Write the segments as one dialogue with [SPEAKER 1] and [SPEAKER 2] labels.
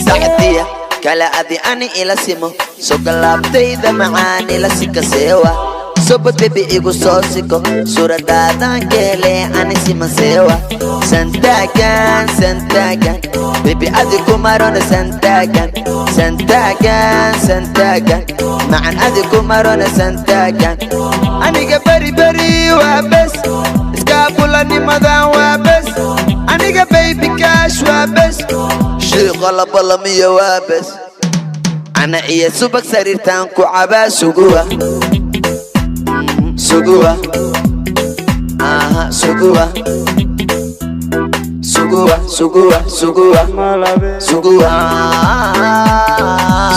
[SPEAKER 1] ساعتية كلا أدي أني إلى سيمو سوكلابتي دا معاني لسيكا سيوا Sobat baby igu sosiko suradadan kele ani sima sewa Santagan, santagan Baby adi kumarona santagan Santagan, santagan Ma'an adi kumarona santagan Aniga bari bari wabes Iskabulani madan wabes Aniga baby cash wabes Shiqala balamiya wabes Ana iya subak sarirtan ku cabaa suguwa Sugua, aha, sugua, sugua, sugua, sugua, sugua,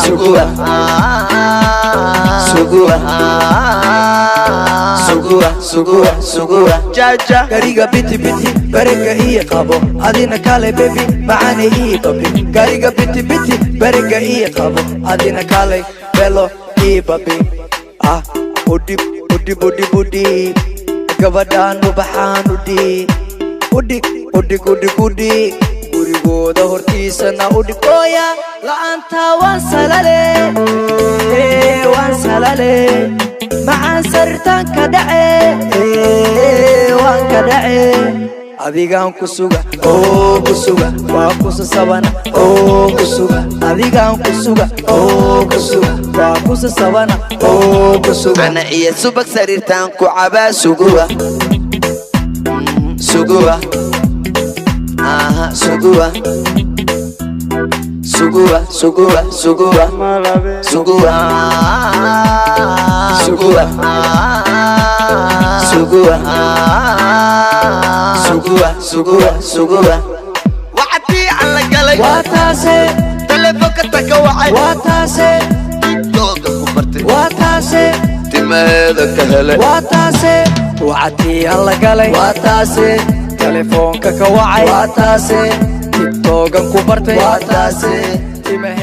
[SPEAKER 1] sugua, sugua, sugua, sugua, sugua.
[SPEAKER 2] Jaja, gariga biti biti, barega iya qabo. Adina kale baby, maani iya qabi. Gariga biti biti, barega iya qabo. Adina kale belo iya babi. Ah, udip. Budi budi budi gabadhaan ubaxaan udhi udhig udhig udhig udhig gurigooda hortiisana udhig ooya la'aanta waan salale macaan sarirtaan ka dhace waan ka dhace adigaan ku suga oo ku suga waa kusa sabana oo ku suga adigaan ku suga oo ku suga waa kusa sabana oo ku suga
[SPEAKER 1] Ana iya subak sarirtan ku cabaa sugua Sugua, aha, sugua Sugua, sugua, sugua Sugua, sugua Sugua, sugua, sugua, sugua Wacdi alla galay
[SPEAKER 2] Wataase
[SPEAKER 1] Telefonka taka wacay
[SPEAKER 2] Wataase
[SPEAKER 1] Dooga ku bartay
[SPEAKER 2] Wataase
[SPEAKER 1] Timaheeda ka helay
[SPEAKER 2] Wataase Wacdi alla galay Wataase Telefonka ka wacay Wataase TikTokan ku bartay
[SPEAKER 1] Wataase
[SPEAKER 2] Timaheeda